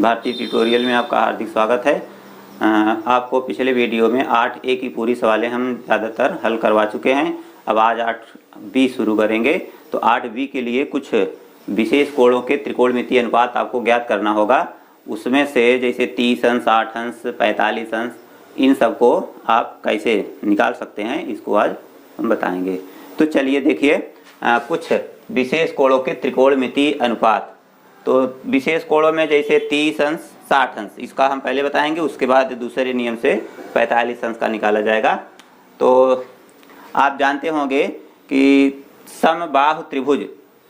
भारतीय ट्यूटोरियल में आपका हार्दिक स्वागत है। आपको पिछले वीडियो में 8A की पूरी सवालें हम ज़्यादातर हल करवा चुके हैं। अब आज 8B शुरू करेंगे। तो 8B के लिए कुछ विशेष कोणों के त्रिकोणमितीय अनुपात आपको ज्ञात करना होगा। उसमें से जैसे 30 अंश, 8 अंश, 45 अंश, इन सबको आप कैसे निकाल सकते हैं, इसको आज हम बताएंगे। तो चलिए देखिए, कुछ विशेष कोणों के त्रिकोणमितीय अनुपात। तो विशेष कोणों में जैसे 30 अंश, 60 अंश, इसका हम पहले बताएंगे, उसके बाद दूसरे नियम से 45 अंश का निकाला जाएगा। तो आप जानते होंगे कि समबाहु त्रिभुज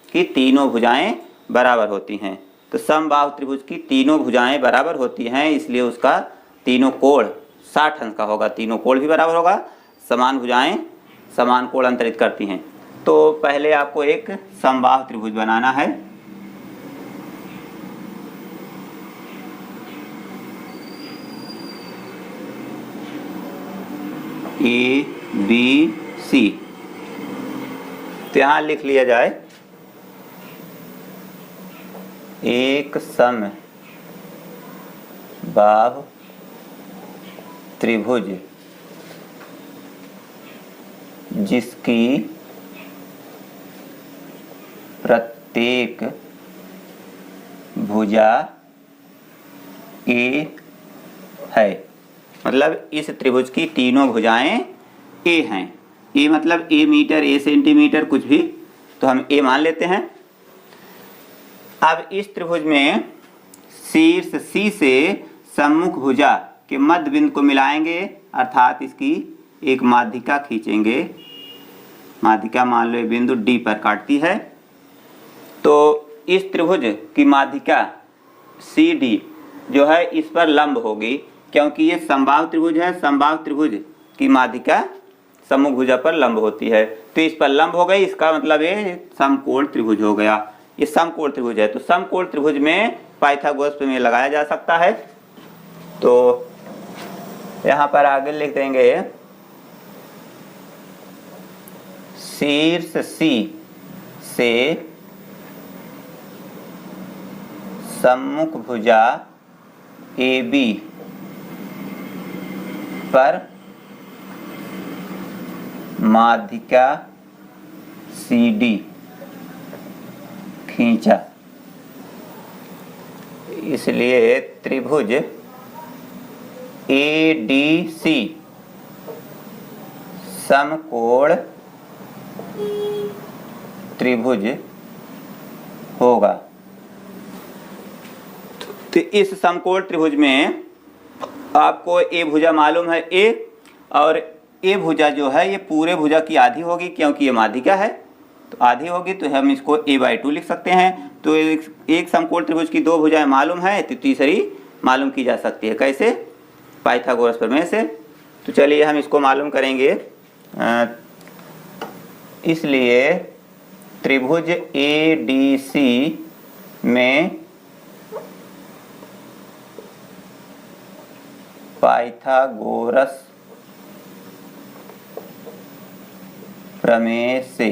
की तीनों भुजाएं बराबर होती हैं। तो समबाहु त्रिभुज की तीनों भुजाएं बराबर होती हैं, इसलिए उसका तीनों कोण 60 अंश का होगा। तीनों कोण भी बराबर होगा, समान भुजाएं समान कोण अंतरित करती हैं। तो पहले आपको एक समबाहु त्रिभुज बनाना है। ABC, तो यहाँ लिख लिया जाए एक समबाहु त्रिभुज जिसकी प्रत्येक भुजा A है। मतलब इस त्रिभुज की तीनों भुजाएं A हैं। A मतलब A मीटर, A सेंटीमीटर, कुछ भी, तो हम A मान लेते हैं। अब इस त्रिभुज में शीर्ष C से सम्मुख भुजा के मध्य बिंदु को मिलाएंगे, अर्थात इसकी एक माध्यिका खींचेंगे। माध्यिका मान लो बिंदु D पर काटती है। तो इस त्रिभुज की माध्यिका CD जो है इस पर लंब होगी, क्योंकि ये समबाहु त्रिभुज है। समबाहु त्रिभुज की माध्यिका सम्मुख भुजा पर लंब होती है, तो इस पर लंब हो गई। इसका मतलब ये समकोण त्रिभुज हो गया। ये समकोण त्रिभुज है। तो समकोण त्रिभुज में पाइथागोरस प्रमेय लगाया जा सकता है। तो यहाँ पर आगे लिख देंगे शीर्ष C से सम्मुख भुजा AB पर माध्यिका CD खींचा, इसलिए त्रिभुज ADC समकोण त्रिभुज होगा। तो इस समकोण त्रिभुज में आपको A भुजा मालूम है A, और A भुजा जो है ये पूरे भुजा की आधी होगी, क्योंकि ये माध्यिका है। तो आधी होगी तो हम इसको A/2 लिख सकते हैं। तो एक समकोण त्रिभुज की दो भुजाएं मालूम है, तो तीसरी मालूम की जा सकती है। कैसे? पाइथागोरस प्रमेय से। तो चलिए हम इसको मालूम करेंगे। इसलिए त्रिभुज ADC में पाइथागोरस प्रमेय से,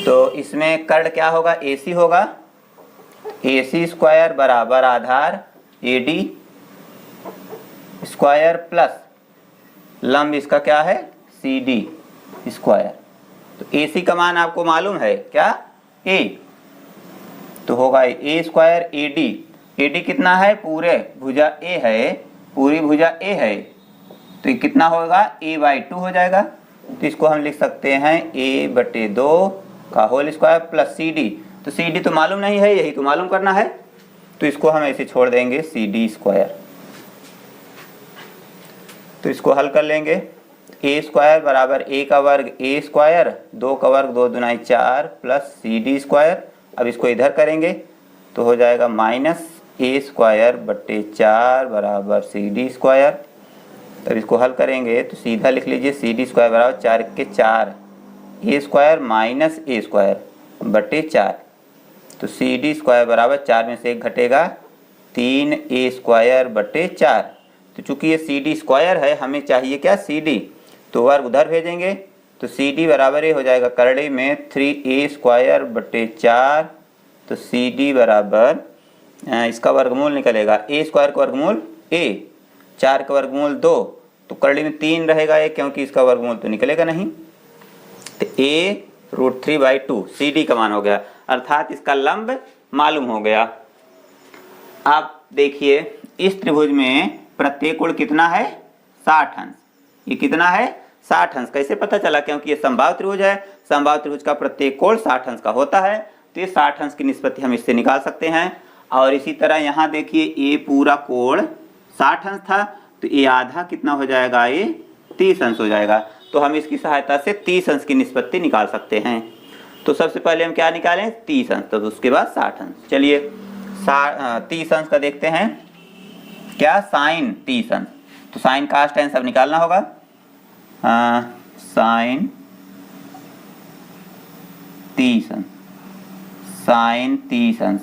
तो इसमें कर्ण क्या होगा? AC होगा। AC स्क्वायर बराबर आधार AD स्क्वायर प्लस लंब इसका क्या है? CD square. तो AC का मान आपको मालूम है क्या? A, तो होगा A स्क्वायर AD। AD कितना है? पूरे भुजा A है, पूरी भुजा A है, तो ये कितना होगा? A/2 हो जाएगा। तो इसको हम लिख सकते हैं A/2 का होल स्क्वायर प्लस CD। तो CD तो मालूम नहीं है, यही तो मालूम करना है, तो इसको हम ऐसे छोड़ देंगे CD स्क्वायर। तो इसको हल कर लेंगे। A स्क्वायर बराबर A का वर्ग A स्क्वायर, 2 का वर्ग 2 दूनी 4 प्लस CD स्क्वायर। अब इसको इधर करेंगे तो हो जाएगा माइनस A स्क्वायर बटे 4 बराबर CD स्क्वायर। तब इसको हल करेंगे तो सीधा लिख लीजिए CD स्क्वायर बराबर 4 के 4 A square minus A square बटे 4। तो CD स्क्वायर बराबर 4 में से 1 घटेगा 3A स्क्वायर बटे 4। तो चूंकि ये CD स्क्वायर है, हमें चाहिए क्या? CD, तो वर्ग उधर भेजेंगे। तो CD बराबर ये हो जाएगा करड़ी में 3A स्क्वायर बटे 4। तो CD बराबर इसका वर्गमूल निकलेगा ए स्क्वायर का वर्गमूल ए, 4 का वर्गमूल 2, तो करड़ी में 3 रहेगा ए, क्योंकि इसका वर्गमूल तो निकलेगा नहीं। तो a√3/2 सी डी का मान हो गया, अर्थात इसका लंब मालूम हो गया। आप देखिए इस त्रिभुज में प्रत्येक कोण कितना है, 60 अंश। ये कितना है, 60 अंश। कैसे पता चला, क्योंकि ये समबाहु त्रिभुज है, समबाहु त्रिभुज का प्रत्येक कोण 60 अंश का होता है, तो ये 60 अंश की निष्पत्ति हम इससे निकाल सकते हैं। और इसी तरह यहाँ देखिए ये पूरा कोण 60 अंश था, तो ये आधा कितना हो जाएगा, ये 30 अंश हो जाएगा। तो हम इसकी सहायता से 30 अंश की निष्पत्ति निकाल सकते हैं। तो सबसे पहले हम क्या निकालें, 30 अंश, तो उसके बाद 60 अंश। चलिए 30 अंश का देखते हैं, क्या साइन 30 अंश, तो साइन कास टेन सब निकालना होगा। साइन 30 अंश, साइन 30 अंश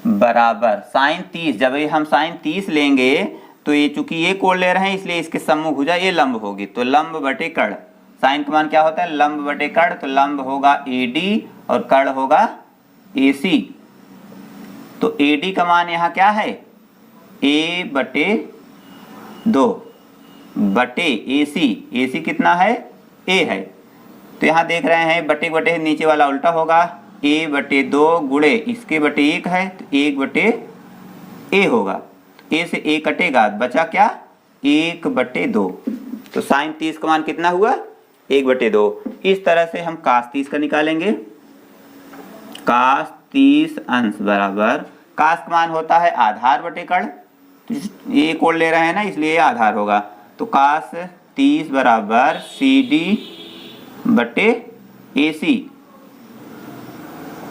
बराबर साइन 30। जब हम साइन 30 लेंगे तो ये चूंकि ये कोण ले रहे हैं इसलिए इसके सम्मुख भुजा ये लंब होगी, तो लंब बटे कर्ण। साइन का मान क्या होता है, लंब बटे कर्ण, तो लंब होगा AD और कर्ण होगा AC। तो AD का मान यहाँ क्या है, A/2 बटे AC कितना है, A है। तो यहाँ देख रहे हैं बटे बटे नीचे वाला उल्टा होगा, A/2 गुणे इसके बटे 1 है, तो 1/A होगा। A से A कटेगा, बचा क्या, 1/2। तो साइन 30 का मान कितना हुआ, 1/2। इस तरह से हम कास 30 का निकालेंगे। कास 30 अंश बराबर, कास का मान होता है आधार बटे कर्ण, तो ये कोण ले रहे हैं ना इसलिए ये आधार होगा। तो कास 30 बराबर CD बटे AC।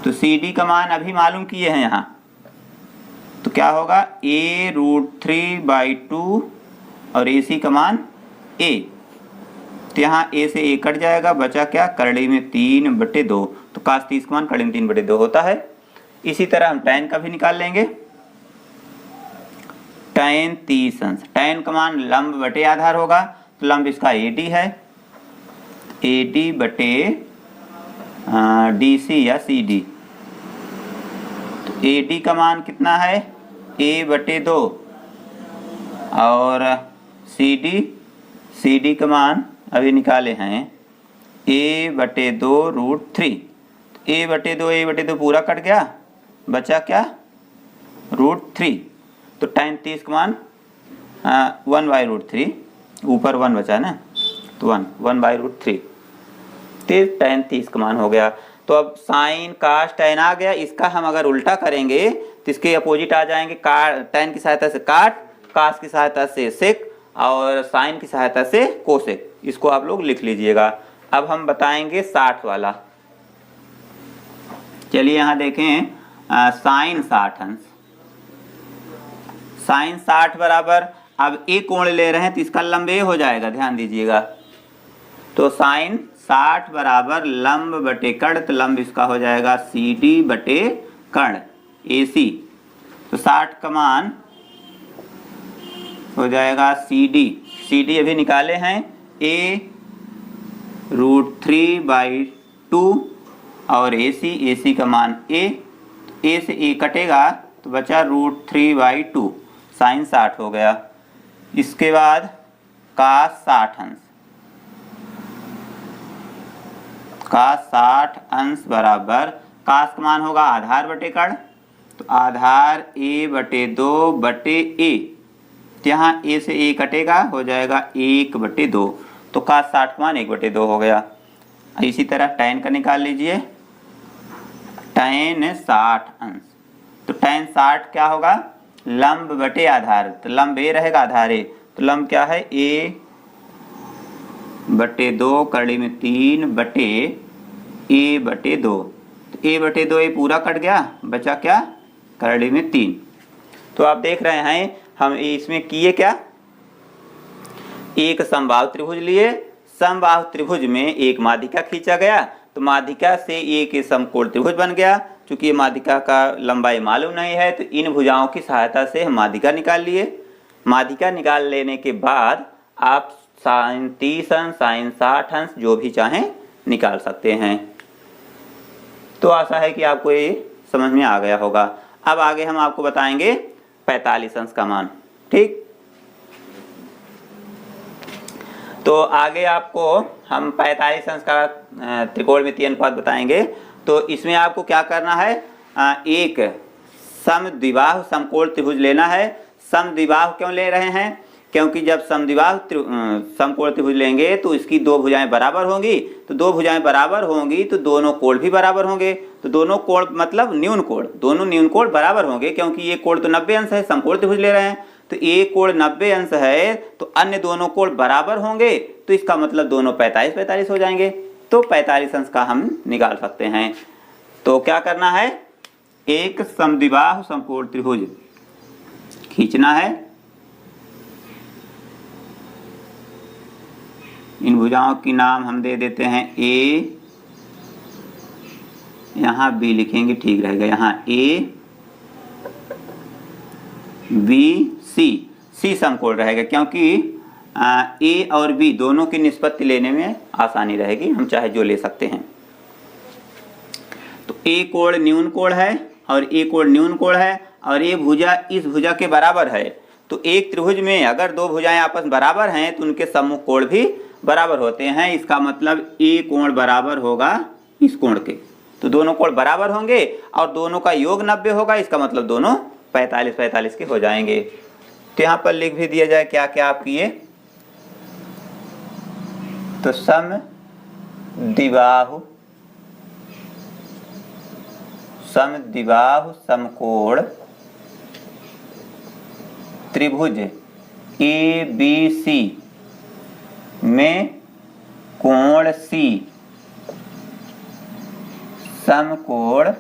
तो CD का मान अभी मालूम किए हैं यहाँ, तो क्या होगा A√3/2 और AC का मान A। तो यहाँ A से A कट जाएगा, बचा क्या, करड़ी में 3/2। तो कास 30 का मान करड़ी में 3/2 होता है। इसी तरह हम tan का भी निकाल लेंगे। tan 30 अंश, tan का मान लंब बटे आधार होगा, तो लंब इसका AD है, AD बटे DC या CD। तो AD का मान कितना है, A/2 और CD का मान अभी निकाले हैं A/2√3। A/2 पूरा कट गया, बचा क्या, √3। तो tan 30 का मान 1/√3, ऊपर 1 बचा ना, तो 1/√3। tan 30 का मान हो गया। तो अब साइन कास tan आ गया, इसका हम अगर उल्टा करेंगे तो इसके अपोजिट आ जाएंगे, tan की सहायता से काट, कास की सहायता से सेक और साइन की सहायता से कोसेक। इसको आप लोग लिख लीजिएगा। अब हम बताएंगे 60 वाला। चलिए यहाँ देखें, साइन 60 अंश, साइन 60 बराबर, अब एक कोण ले रहे हैं तो इसका लंब ए हो जाएगा, ध्यान दीजिएगा। तो साइन 60 बराबर लंब बटे कर्ण, तो लंब इसका हो जाएगा CD बटे कर्ण AC। तो 60 का मान हो जाएगा CD अभी निकाले हैं A√3/2 और AC का मान A से A कटेगा तो बचा √3/2, साइन 60 हो गया। इसके बाद कास 60 अंश, कास 60 अंश बराबर, कास का मान होगा आधार बटे कर्ण, तो आधार A/2 बटे A। तो यहाँ A से A कटेगा, हो जाएगा 1/2। तो कास 60 का मान 1/2 हो गया। इसी तरह tan का निकाल लीजिए, tan 60 अंश, तो tan 60 क्या होगा, लंब बटे आधार, तो लंब A रहेगा, आधार A, तो लंब क्या है, A/2 करड़ी में 3 बटे A/2। तो A/2 ये पूरा कट गया, बचा क्या, करड़ी में 3। तो आप देख रहे हैं हम इसमें किए क्या, एक समबाहु त्रिभुज लिए, समबाहु त्रिभुज में एक माध्यिका खींचा गया, तो माध्यिका से एक समकोण त्रिभुज बन गया। चूंकि ये माध्यिका का लंबाई मालूम नहीं है तो इन भुजाओं की सहायता से हम माध्यिका निकाल लिए। माध्यिका निकाल लेने के बाद आप साइन 30 अंश, साइन 60 अंश जो भी चाहें निकाल सकते हैं। तो आशा है कि आपको ये समझ में आ गया होगा। अब आगे हम आपको बताएंगे 45 अंश का मान। ठीक, तो आगे आपको हम 45 अंश का त्रिकोणमितीय अनुपात बताएंगे। तो इसमें आपको क्या करना है, एक समद्विबाहु समकोण त्रिभुज लेना है। समद्विबाहु क्यों ले रहे हैं, क्योंकि जब समद्विबाहु समकोण त्रिभुज लेंगे तो इसकी दो भुजाएं बराबर होंगी। तो दो भुजाएं बराबर होंगी तो दोनों कोण भी बराबर होंगे। तो दोनों कोण मतलब न्यून कोण, दोनों न्यून कोण बराबर होंगे, क्योंकि ये कोण तो 90 अंश है, समकोण त्रिभुज ले रहे हैं। तो एक कोण 90 अंश है तो अन्य दोनों कोण बराबर होंगे, तो इसका मतलब दोनों 45-45 हो जाएंगे। तो 45 अंश का हम निकाल सकते हैं। तो क्या करना है, एक समद्विबाहु समकोण त्रिभुज खींचना है। इन भुजाओं की नाम हम दे देते हैं ए, यहाँ बी लिखेंगे ठीक रहेगा, यहाँ ए बी सी, सी समकोण रहेगा, क्योंकि ए और बी दोनों की निष्पत्ति लेने में आसानी रहेगी, हम चाहे जो ले सकते हैं। तो ए कोण न्यून कोण है और ए कोण न्यून कोण है और ये भुजा इस भुजा के बराबर है। तो एक त्रिभुज में अगर दो भुजाएं आपस में बराबर हैं तो उनके सम्मुख कोण भी बराबर होते हैं। इसका मतलब ए कोण बराबर होगा इस कोण के, तो दोनों कोण बराबर होंगे और दोनों का योग 90 होगा। इसका मतलब दोनों 45-45 के हो जाएंगे। तो यहाँ पर लिख भी दिया जाए क्या क्या आप किए, तो समद्विबाहु समकोण त्रिभुज ए बी सी में कोण सी समकोण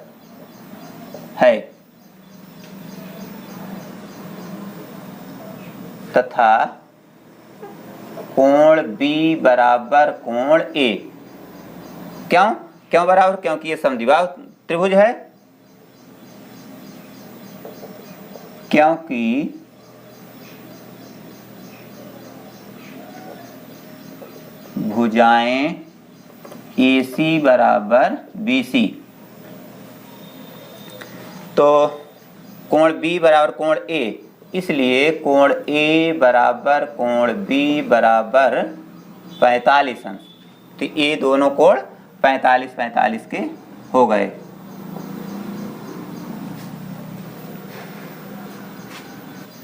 है तथा कोण बी बराबर कोण ए। क्यों बराबर, क्योंकि ये समद्विबाहु त्रिभुज है, क्योंकि भुजाएं AC बराबर BC। तो कोण B बराबर कोण A, इसलिए कोण A बराबर कोण B बराबर 45 अंश। तो ये दोनों कोण 45-45 के हो गए।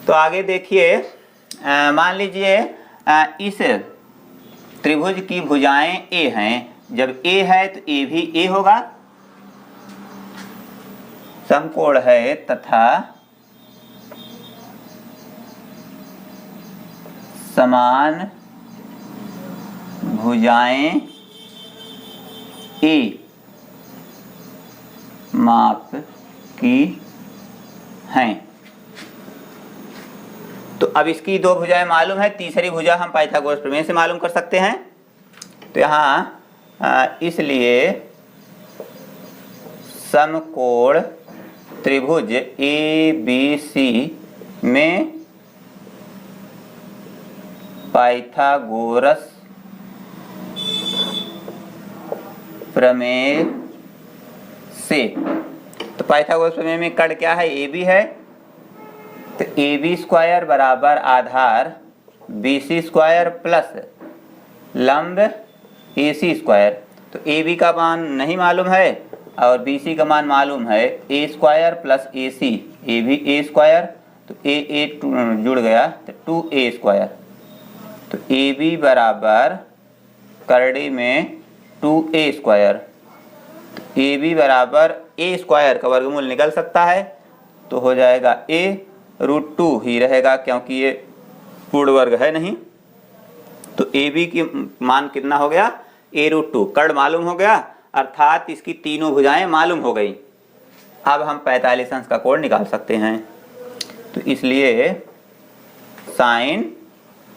तो आगे देखिए, मान लीजिए इस त्रिभुज की भुजाएं A हैं। जब A है तो A भी A होगा, समकोण है तथा समान भुजाएं A माप की हैं। तो अब इसकी दो भुजाएं मालूम है, तीसरी भुजा हम पाइथागोरस प्रमेय से मालूम कर सकते हैं। तो यहाँ इसलिए समकोण त्रिभुज ABC में पाइथागोरस प्रमेय से, तो पाइथागोरस प्रमेय में कर्ण क्या है, AB है। तो AB स्क्वायर बराबर आधार BC स्क्वायर प्लस लंब AC स्क्वायर। तो AB का मान नहीं मालूम है और BC का मान मालूम है, A square plus AC, A भी A स्क्वायर, तो A जुड़ गया तो 2A स्क्वायर। तो AB बराबर करड़ी में 2A स्क्वायर। तो AB बराबर A स्क्वायर का वर्गमूल निकल सकता है, तो हो जाएगा A√2 ही रहेगा, क्योंकि ये पूर्ण वर्ग है नहीं। तो AB की मान कितना हो गया, A√2। कर्ण मालूम हो गया, अर्थात इसकी तीनों भुजाएं मालूम हो गई। अब हम 45 अंश का कोण निकाल सकते हैं। तो इसलिए साइन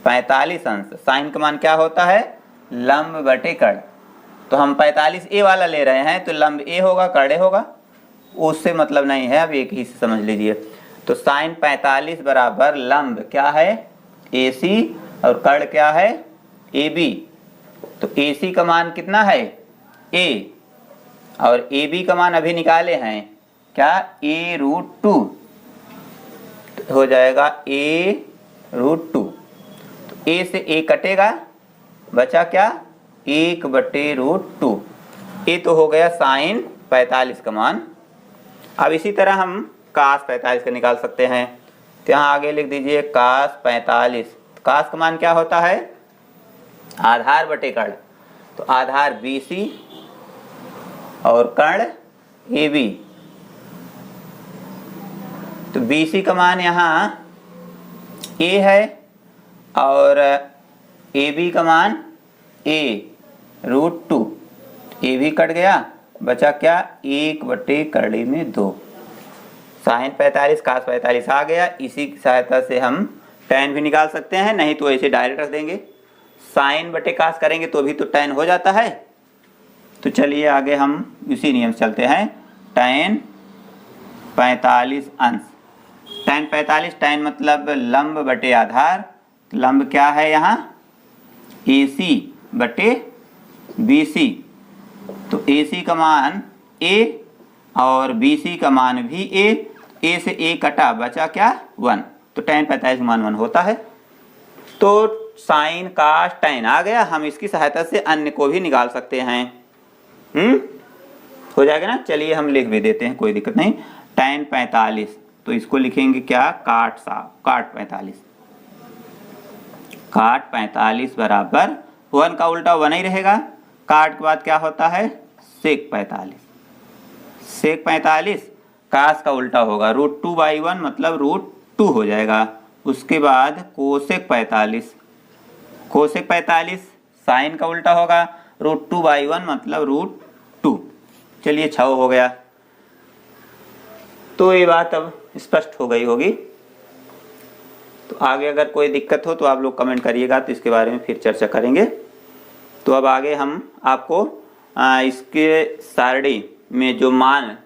45 अंश, साइन का मान क्या होता है, लंब बटे कर्ण। तो हम 45A वाला ले रहे हैं, तो लंब A होगा, कर्ण A होगा, उससे मतलब नहीं है, अब एक ही से समझ लीजिए। तो साइन 45 बराबर लंब क्या है, AC, और कर्ण क्या है, AB। तो AC का मान कितना है, A, और AB का मान अभी निकाले हैं क्या a√2 हो जाएगा a√2। तो a से a कटेगा, बचा क्या 1/√2। ये तो हो गया साइन 45 का मान। अब इसी तरह हम कास 45 का निकाल सकते हैं। तो यहाँ आगे लिख दीजिए कास 45। कास का मान क्या होता है, आधार बटे कर्ण। तो आधार BC और कर्ण AB। तो BC का मान यहाँ A है और AB का मान a√2। ए भी कट गया, बचा क्या 1/2। साइन 45 कास 45 आ गया। इसी की सहायता से हम tan भी निकाल सकते हैं, नहीं तो ऐसे डायरेक्ट रख देंगे। साइन बटे कास करेंगे तो भी तो tan हो जाता है। तो चलिए आगे हम इसी नियम से चलते हैं। tan 45 अंश। tan 45, tan मतलब लंब बटे आधार। लंब क्या है यहाँ AC बटे BC। तो AC का मान A और BC का मान भी A से A कटा, बचा क्या 1। तो tan 45 मान 1 होता है। तो साइन कास tan आ गया। हम इसकी सहायता से अन्य को भी निकाल सकते हैं। हो जाएगा ना। चलिए हम लिख भी देते हैं, कोई दिक्कत नहीं। tan 45 तो इसको लिखेंगे क्या काट 45। काट 45 बराबर 1 का उल्टा 1 ही रहेगा। काट के बाद क्या होता है सेक 45। सेक 45 कास का उल्टा होगा √2/1 मतलब √2 हो जाएगा। उसके बाद कोसेक 45। कोसेक 45 साइन का उल्टा होगा √2/1 मतलब √2। चलिए 6 हो गया। तो ये बात अब स्पष्ट हो गई होगी। तो आगे अगर कोई दिक्कत हो तो आप लोग कमेंट करिएगा, तो इसके बारे में फिर चर्चा करेंगे। तो अब आगे हम आपको इसके सारणी में जो मान,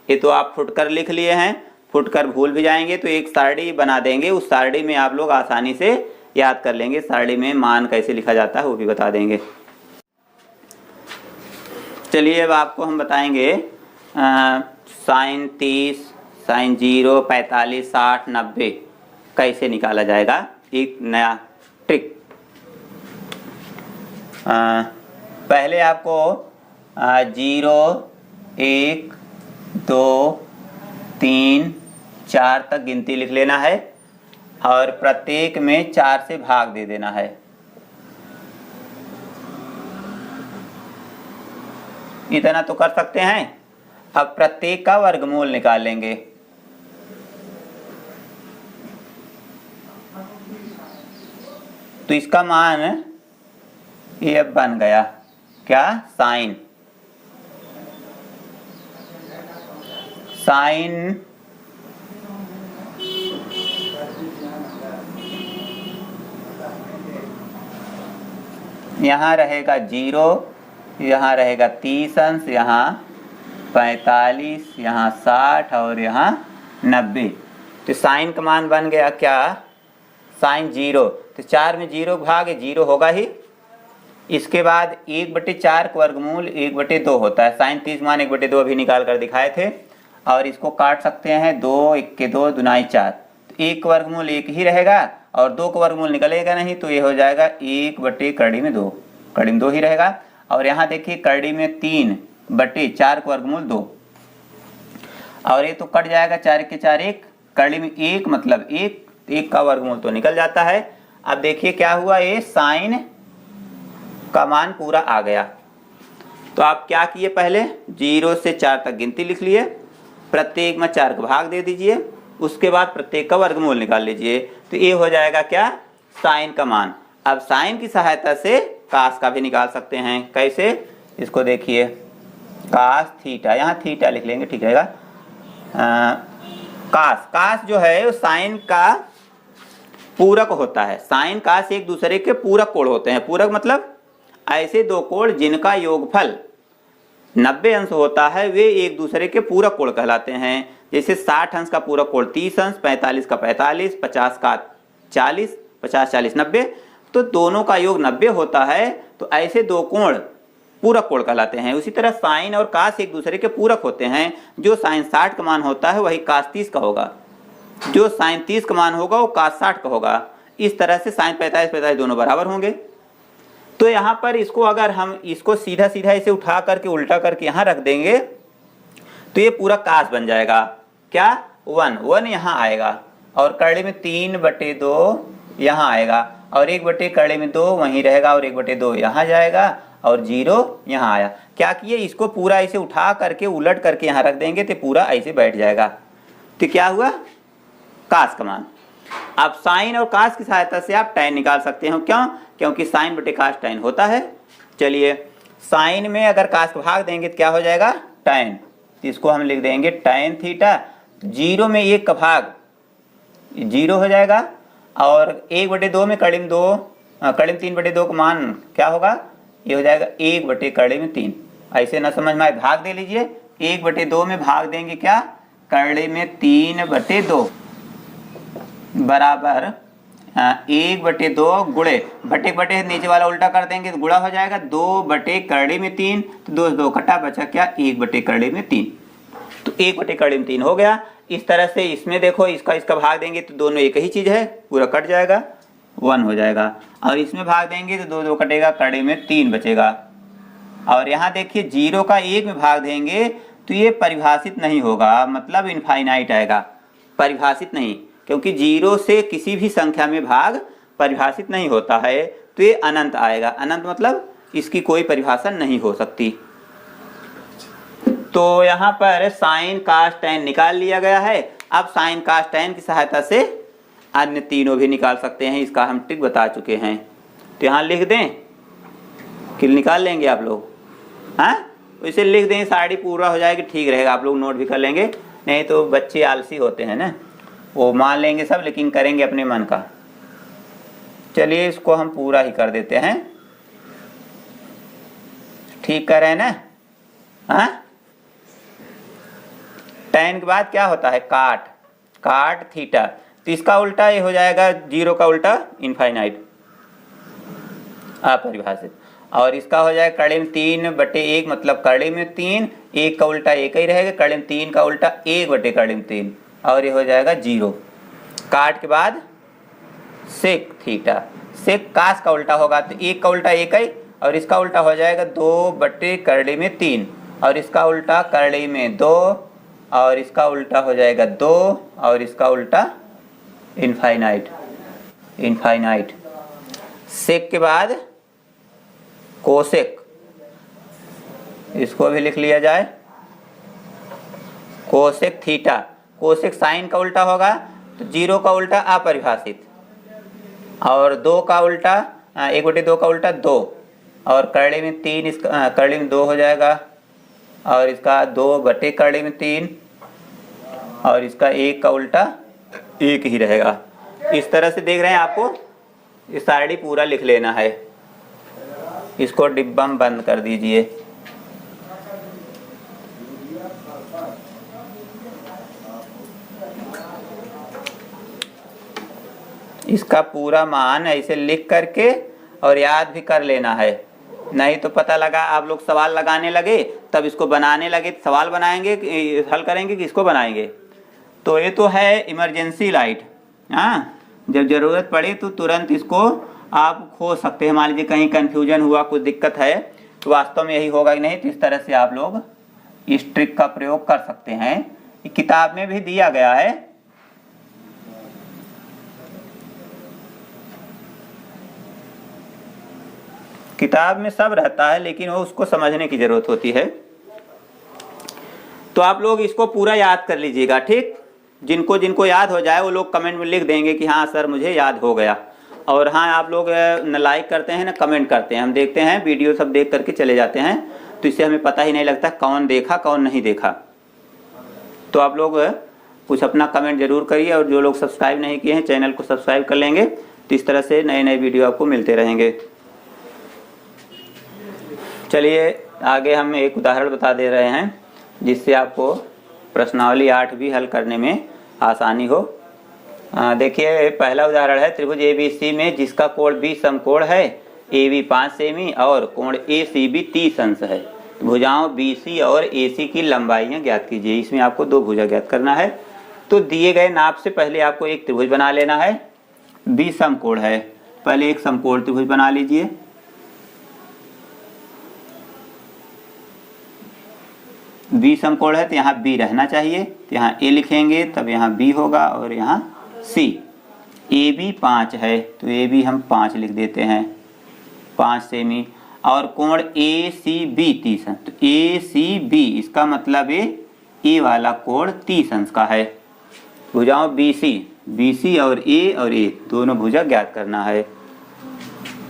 ये तो आप फुटकर लिख लिए हैं, फुटकर भूल भी जाएंगे तो एक सारणी बना देंगे। उस सारणी में आप लोग आसानी से याद कर लेंगे। सारणी में मान कैसे लिखा जाता है वो भी बता देंगे। चलिए अब आपको हम बताएंगे साइन 30, साइन 0, 45, 60, 90 कैसे निकाला जाएगा। एक नया ट्रिक। पहले आपको 0, 1, 2, 3, 4 तक गिनती लिख लेना है और प्रत्येक में 4 से भाग दे देना है। इतना तो कर सकते हैं। अब प्रत्येक का वर्गमूल निकाल लेंगे। तो इसका मान ये अब बन गया क्या साइन। साइन यहाँ रहेगा 0, यहाँ रहेगा 30 अंश, यहाँ 45, यहाँ 60 और यहाँ 90। तो साइन का मान बन गया क्या साइन 0। तो 4 में 0 भाग 0 होगा ही। इसके बाद 1/4 का वर्गमूल 1/2 होता है। साइन 30 मान 1/2 अभी निकाल कर दिखाए थे। और इसको काट सकते हैं 2 1 के 2 दूनाई 4। तो 1 का वर्गमूल 1 ही रहेगा और 2 का वर्गमूल निकलेगा नहीं, तो ये हो जाएगा 1/2 कड़ी में 2 ही रहेगा। और यहाँ देखिए कड़ी में 3/4 का वर्गमूल 2 और ये तो कट जाएगा 4 के 4 1, कड़ी में 1 मतलब 1 का वर्गमूल तो निकल जाता है। अब देखिए क्या हुआ, ये साइन का मान पूरा आ गया। तो आप क्या किए, पहले 0 से 4 तक गिनती लिख लिए, प्रत्येक में 4 का भाग दे दीजिए, उसके बाद प्रत्येक का वर्गमूल निकाल लीजिए। तो ये हो जाएगा क्या साइन का मान। अब साइन की सहायता से कास का भी निकाल सकते हैं। कैसे, इसको देखिए कास थीटा, यहाँ थीटा लिख लेंगे ठीक रहेगा। कास जो है वो साइन का पूरक होता है। साइन कास एक दूसरे के पूरक कोण होते हैं। पूरक मतलब ऐसे दो कोण जिनका योगफल 90 अंश होता है, वे एक दूसरे के पूरक कोण कहलाते हैं। जैसे 60 अंश का पूरक कोण 30 अंश, 45 का 45, 50 का 40, 50 40 90, तो दोनों का योग 90 होता है। तो ऐसे दो कोण पूरक कोण कहलाते हैं। उसी तरह साइन और कास एक दूसरे के पूरक होते हैं। जो साइन 60 का मान होता है वही कास 30 का होगा, जो साइन 30 का मान होगा वो कास 60 का होगा। इस तरह से साइन 45 दोनों बराबर होंगे। तो यहाँ पर इसको अगर हम इसको सीधा सीधा इसे उठा करके उल्टा करके यहाँ रख देंगे तो ये पूरा कास बन जाएगा। क्या 1 यहाँ आएगा और करड़े में 3/2 यहाँ आएगा और 1 करड़े में 2 वहीं रहेगा और 1/2 यहाँ जाएगा और 0 यहाँ आया। क्या किए, इसको पूरा ऐसे उठा करके उलट करके यहाँ रख देंगे तो पूरा ऐसे बैठ जाएगा। तो क्या हुआ, कास का मान। अब साइन और कास की सहायता से आप tan निकाल सकते हो। क्यों, क्योंकि साइन बटे कास tan होता है। चलिए साइन में अगर कास को भाग देंगे तो क्या हो जाएगा tan, तो इसको हम लिख देंगे tan थीटा। 0 में 1 का भाग 0 हो जाएगा और 1/2 में करड़े में 3/2 का मान क्या होगा, ये हो जाएगा 1/3। ऐसे ना समझ में आए भाग दे लीजिए। 1/2 में भाग देंगे क्या, करड़े में 3/2 बराबर 1/2 गुणे बटे बटे नीचे वाला उल्टा कर देंगे तो गुणा हो जाएगा 2/करड़े में 3, तो 2 2 कटा बचा क्या 1/करड़े में 3, तो 1/करड़े में 3 हो गया। इस तरह से इसमें देखो इसका भाग देंगे तो दोनों एक ही चीज है, पूरा कट जाएगा 1 हो जाएगा। और इसमें भाग देंगे तो 2 2 कटेगा, करड़े में 3 बचेगा। और यहाँ देखिए 0 का 1 में भाग देंगे तो ये परिभाषित नहीं होगा, मतलब इनफाइनाइट आएगा, परिभाषित नहीं, क्योंकि 0 से किसी भी संख्या में भाग परिभाषित नहीं होता है तो ये अनंत आएगा। अनंत मतलब इसकी कोई परिभाषा नहीं हो सकती। तो यहाँ पर साइन कास tan निकाल लिया गया है। अब साइन कास tan की सहायता से अन्य तीनों भी निकाल सकते हैं, इसका हम ट्रिक बता चुके हैं। तो यहाँ लिख दें कि निकाल लेंगे आप लोग, हाँ इसे लिख दें, साड़ी पूरा हो जाएगी, ठीक रहेगा। आप लोग नोट भी कर लेंगे, नहीं तो बच्चे आलसी होते हैं ना, वो मान लेंगे सब लेकिन करेंगे अपने मन का। चलिए इसको हम पूरा ही कर देते हैं, ठीक कर रहे हैं ना। हाँ tan के बाद क्या होता है काट थीटा, तो इसका उल्टा ये हो जाएगा 0 का उल्टा इनफाइनाइट, अपरिभाषित। और इसका हो जाएगा करड़े में 3/1 मतलब करड़े में 3, 1 का उल्टा 1 ही रहेगा, करड़े में 3 का उल्टा 1/करड़े में 3 और ये हो जाएगा 0। काट के बाद सेक थीटा, सेक कास का उल्टा होगा तो 1 का उल्टा 1 ही और इसका उल्टा हो जाएगा 2/करड़े में 3 और इसका उल्टा करड़े में 2 और इसका उल्टा हो जाएगा 2 और इसका उल्टा इनफाइनाइट। सेक के बाद कोसेक, इसको भी लिख लिया जाए कोसेक थीटा। कोसेक साइन का उल्टा होगा तो 0 का उल्टा अपरिभाषित और 2 का उल्टा 1/2 का उल्टा 2 और करड़े में 3, इसका करड़े में 2 हो जाएगा और इसका 2/करड़े में 3 और इसका 1 का उल्टा 1 ही रहेगा। इस तरह से देख रहे हैं, आपको इस सारणी पूरा लिख लेना है। इसको डिब्बा में बंद कर दीजिए। इसका पूरा मान ऐसे लिख करके और याद भी कर लेना है, नहीं तो पता लगा आप लोग सवाल लगाने लगे तब इसको बनाने लगे, सवाल बनाएंगे हल करेंगे कि इसको बनाएंगे। तो ये तो है इमरजेंसी लाइट, हाँ जब ज़रूरत पड़े तो तुरंत इसको आप खोज सकते हैं। मान लीजिए कहीं कन्फ्यूजन हुआ, कुछ दिक्कत है तो वास्तव में यही होगा कि नहीं, तो इस तरह से आप लोग इस ट्रिक का प्रयोग कर सकते हैं। किताब में भी दिया गया है, किताब में सब रहता है लेकिन वो उसको समझने की जरूरत होती है। तो आप लोग इसको पूरा याद कर लीजिएगा, ठीक। जिनको जिनको याद हो जाए वो लोग कमेंट में लिख देंगे कि हाँ सर मुझे याद हो गया। और हाँ आप लोग न लाइक करते हैं ना कमेंट करते हैं, हम देखते हैं वीडियो सब देख करके चले जाते हैं, तो इससे हमें पता ही नहीं लगता कौन देखा कौन नहीं देखा। तो आप लोग कुछ अपना कमेंट जरूर करिए और जो लोग सब्सक्राइब नहीं किए हैं चैनल को सब्सक्राइब कर लेंगे, तो इस तरह से नए नए वीडियो आपको मिलते रहेंगे। चलिए आगे हम एक उदाहरण बता दे रहे हैं जिससे आपको प्रश्नावली 8 भी हल करने में आसानी हो। देखिए पहला उदाहरण है, त्रिभुज ABC में जिसका कोण 20 समकोण है ए बी 5 सेमी और कोण ए सी बी 30 अंश है। तो भुजाओं बी सी और ए सी की लंबाइयाँ ज्ञात कीजिए। इसमें आपको दो भुजा ज्ञात करना है। तो दिए गए नाप से पहले आपको एक त्रिभुज बना लेना है। बी समकोण है, पहले एक समकोण त्रिभुज बना लीजिए। बी समकोण है तो यहाँ बी रहना चाहिए, तो यहाँ ए लिखेंगे, तब यहाँ बी होगा और यहाँ सी। ए बी 5 है तो ए बी हम 5 लिख देते हैं, 5 सेमी। और कोण ए सी बी 30 अंश, तो ए सी बी इसका मतलब ए वाला कोण 30 अंश का है। भुजाओं बी सी और ए दोनों भुजा ज्ञात करना है।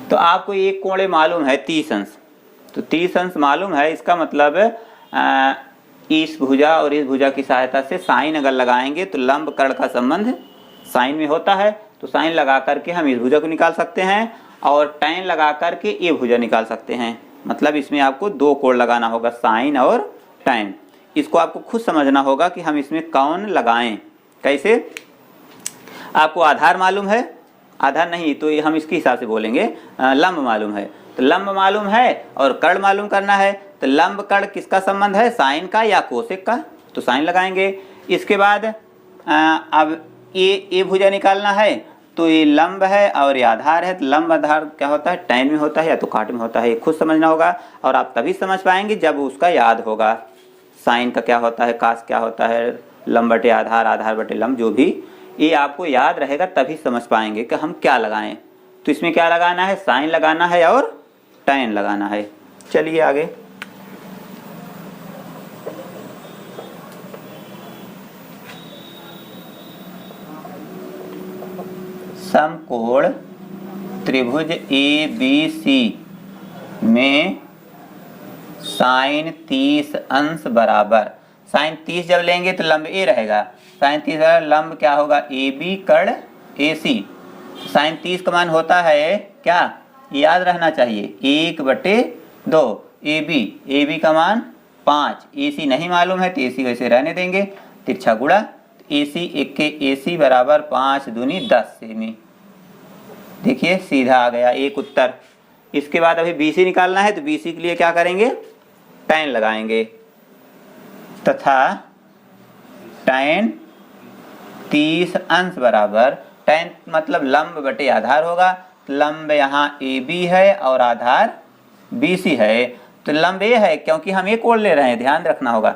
तो आपको एक कोण मालूम है 30 अंश, तो 30 अंश मालूम है, इसका मतलब इस भुजा और इस भुजा की सहायता से साइन अगर लगाएंगे तो लंब कर्ण का संबंध साइन में होता है, तो साइन लगा करके हम इस भुजा को निकाल सकते हैं और टैन लगा करके ये भुजा निकाल सकते हैं। मतलब इसमें आपको दो कोण लगाना होगा, साइन और टैन। इसको आपको खुद समझना होगा कि हम इसमें कौन लगाएं, कैसे। आपको आधार मालूम है, आधार नहीं तो ये हम इसके हिसाब से बोलेंगे, लंब मालूम है, तो लंब मालूम है और कर्ण मालूम करना है। तो लंब कर्ण किसका संबंध है, साइन का या कोसेक का, तो साइन लगाएंगे। इसके बाद अब ये भुजा निकालना है, तो ये लंब है और ये आधार है, तो लंब आधार क्या होता है, टैन में होता है या तो काट में होता है। ये खुद समझना होगा और आप तभी समझ पाएंगे जब उसका याद होगा। साइन का क्या होता है, कास क्या होता है, लंब बटे आधार, आधार बटे लंब, जो भी ये आपको याद रहेगा तभी समझ पाएंगे कि हम क्या लगाएं। तो इसमें क्या लगाना है, साइन लगाना है और टैन लगाना है। चलिए आगे। समकोण त्रिभुज ए बी सी में साइन 30 अंश बराबर, साइन 30 जब लेंगे तो लंब ए रहेगा, साइन 30 लंब क्या होगा, A B Karna A C. Sign 30 का मान होता है क्या, याद रहना चाहिए 1/2 ए बी का मान 5, ए सी नहीं मालूम है तो ए सी वैसे रहने देंगे, तिरछा गुणा ए सी 1 के ए सी बराबर 5 दूनी 10 सेमी। देखिए सीधा आ गया एक उत्तर। इसके बाद अभी बी सी निकालना है, तो बी सी के लिए क्या करेंगे, टैन लगाएंगे, तथा टैन 30 अंश बराबर, टैन मतलब लंब बटे आधार होगा, लंब यहाँ ए बी है और आधार बी सी है, तो लंब ए है क्योंकि हम एक कोण ले रहे हैं, ध्यान रखना होगा।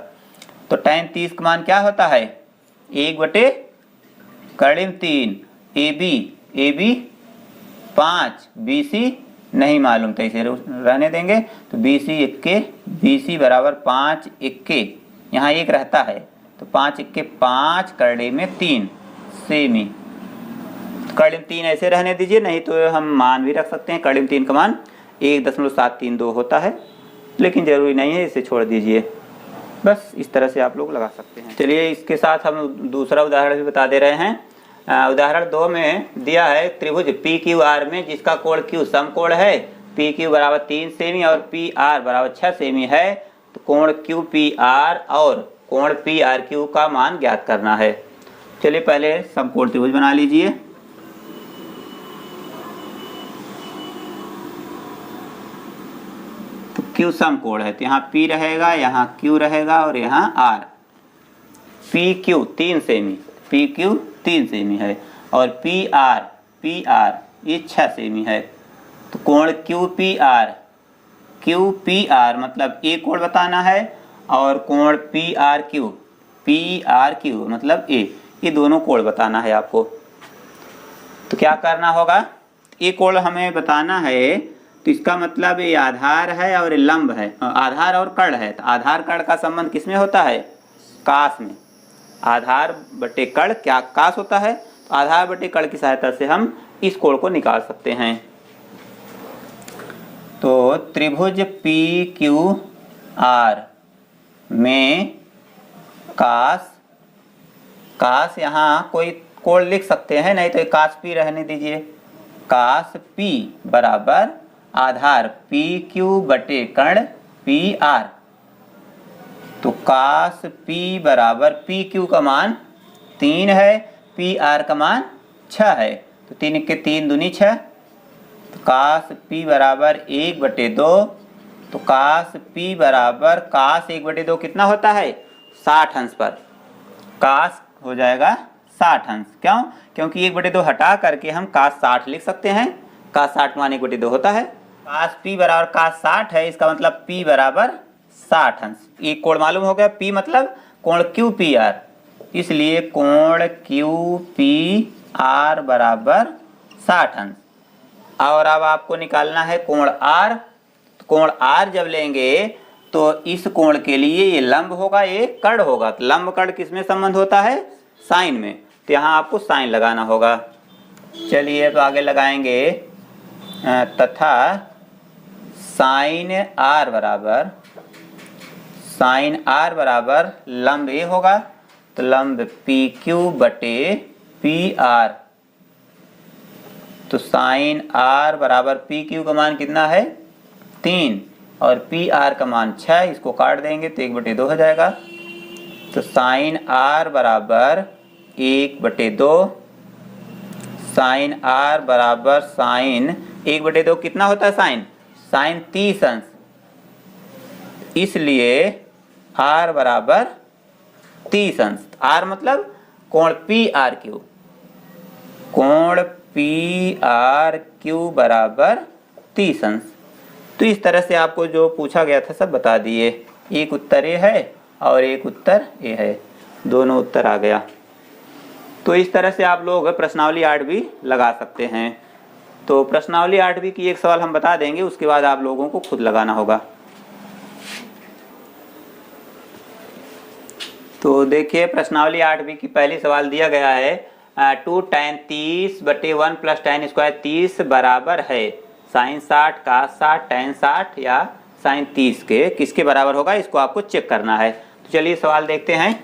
तो टैन 30 का मान क्या होता है, 1/3, ए बी 5, बी सी नहीं मालूम तो इसे रहने देंगे, तो बी सी 1 के बी सी बराबर 5 1 के, यहाँ 1 रहता है तो 5 1 के 5 करड़े में 3 सेमी। करड़े में 3 ऐसे रहने दीजिए, नहीं तो हम मान भी रख सकते हैं। करड़े में 3 का मान 1.732 होता है, लेकिन जरूरी नहीं है, इसे छोड़ दीजिए। बस इस तरह से आप लोग लगा सकते हैं। चलिए इसके साथ हम दूसरा उदाहरण भी बता दे रहे हैं। उदाहरण 2 में दिया है त्रिभुज पी क्यू आर में जिसका कोण क्यू समकोण है, पी क्यू बराबर 3 सेमी और पी आर बराबर 6 सेमी है, तो कोण क्यू पी आर और कोण पी आर क्यू का मान ज्ञात करना है। चलिए पहले समकोण त्रिभुज बना लीजिए। तो क्यू समकोण है, तो यहाँ पी रहेगा, यहाँ क्यू रहेगा और यहाँ आर। पी क्यू 3 सेमी, पी क्यू 3 सेमी है और पी आर ये 6 सेमी है। तो कोण क्यू पी आर मतलब ए कोण बताना है और कोण पी आर क्यू मतलब ए, ये दोनों कोण बताना है आपको। तो क्या करना होगा, ए कोण हमें बताना है, तो इसका मतलब ये आधार है और लंब है, आधार और कर्ण है। तो आधार कर्ण का संबंध किसमें होता है, कास में। आधार बटे कर्ण क्या कास होता है, तो आधार बटे कर्ण की सहायता से हम इस कोण को निकाल सकते हैं। तो त्रिभुज पी क्यू आर में कास यहाँ कोई कोण लिख सकते हैं, नहीं तो कास पी रहने दीजिए। कास पी बराबर आधार पी क्यू बटे कर्ण पी आर। तो कास पी बराबर पी क्यू का मान 3 है, पी आर का मान 6 है, तो 3 के 3 दूनी 6, तो काश p बराबर 1/2, तो काश p बराबर काश 1/2 कितना होता है 60 अंश पर, काश हो जाएगा 60 अंश। क्यों? क्योंकि 1/2 हटा करके हम काश 60 लिख सकते हैं, काश 60 मान 1/2 होता है। काश p बराबर काश 60 है, इसका मतलब p बराबर 60 अंश। ये कोण मालूम हो गया, p मतलब कोण QPR, इसलिए कोण QPR बराबर 60 अंश। और अब आपको निकालना है कोण R। कोण R जब लेंगे तो इस कोण के लिए ये लंब होगा, ये कर्ण होगा। तो लंब कर्ण किसमें संबंध होता है? साइन में। तो यहाँ आपको साइन लगाना होगा। चलिए अब आगे लगाएंगे, तथा साइन R बराबर लंब ए होगा, तो लंब PQ/PR। तो साइन R बराबर PQ का मान कितना है 3 और PR का मान 6, इसको काट देंगे तो 1/2 हो जाएगा। तो साइन R बराबर 1/2, साइन R बराबर साइन 1/2 कितना होता है साइन 30 अंश, इसलिए R बराबर 30 अंश। R मतलब कोण PRQ, कोण PRQ बराबर 30 अंश। तो इस तरह से आपको जो पूछा गया था सब बता दिए। एक उत्तर ए है और एक उत्तर ए है, दोनों उत्तर आ गया। तो इस तरह से आप लोग प्रश्नावली 8वीं लगा सकते हैं। तो प्रश्नावली 8वीं की एक सवाल हम बता देंगे, उसके बाद आप लोगों को खुद लगाना होगा। तो देखिए प्रश्नावली 8वीं की पहली सवाल दिया गया है 2 tan 30/1 + tan स्क्वायर 30 बराबर है साइन 60 cos 60 tan 60 या साइन 30 के किसके बराबर होगा, इसको आपको चेक करना है। तो चलिए सवाल देखते हैं।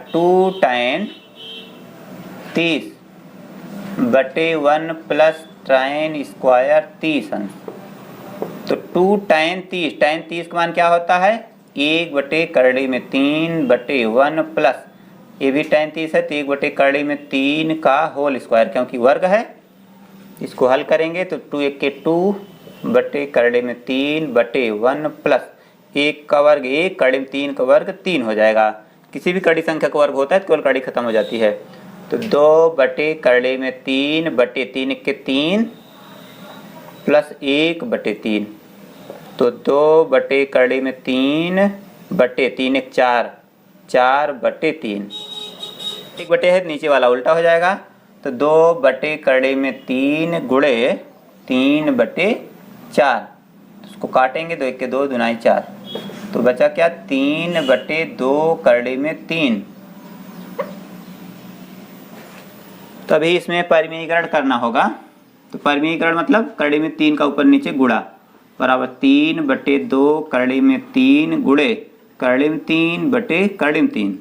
2 tan 30/1 + tan स्क्वायर 30 अंश। तो 2 tan 30 का मान क्या होता है 1/3/1 प्लस, ये भी tan 30 है तो 1/3 का होल स्क्वायर, क्योंकि वर्ग है। इसको हल करेंगे तो 2 1 के 2/3/1 प्लस 1 का वर्ग 1, 3 का वर्ग 3 हो जाएगा। किसी भी कड़ी संख्या का वर्ग होता है तो केवल कड़ी खत्म हो जाती है। तो 2/3/3 1 के 3 प्लस 1/3, तो 2/3/3 1 4, 4/3, 1 है नीचे वाला उल्टा हो जाएगा। तो 2/3 गुणे 3/4, उसको काटेंगे तो 1 के 2 2 4, तो बचा क्या 3/2 तो अभी इसमें परिमेयीकरण करना होगा। तो परिमेयीकरण मतलब कड़ी में 3 का ऊपर नीचे गुणा बराबर 3/2 गुणे 3/3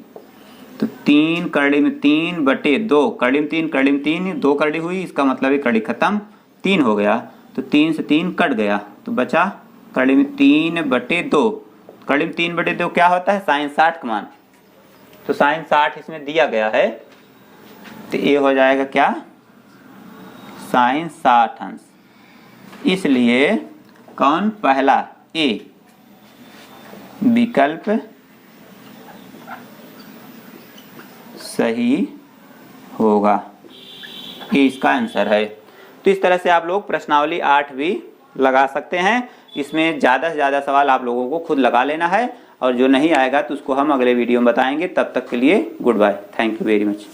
तो 3/3/2 3 2 कड़ी हुई, इसका मतलब है कड़ी खत्म, 3 हो गया। तो 3 से 3 कट गया तो बचा 3/2। 3/2 क्या होता है साइन 60 का मान। तो साइन 60 इसमें दिया गया है, तो ये हो जाएगा क्या साइन 60 अंश। इसलिए कौन पहला ए विकल्प सही होगा, ये इसका आंसर है। तो इस तरह से आप लोग प्रश्नावली 8वीं लगा सकते हैं। इसमें ज़्यादा से ज़्यादा सवाल आप लोगों को खुद लगा लेना है, और जो नहीं आएगा तो उसको हम अगले वीडियो में बताएंगे। तब तक के लिए goodbye, thank you very much.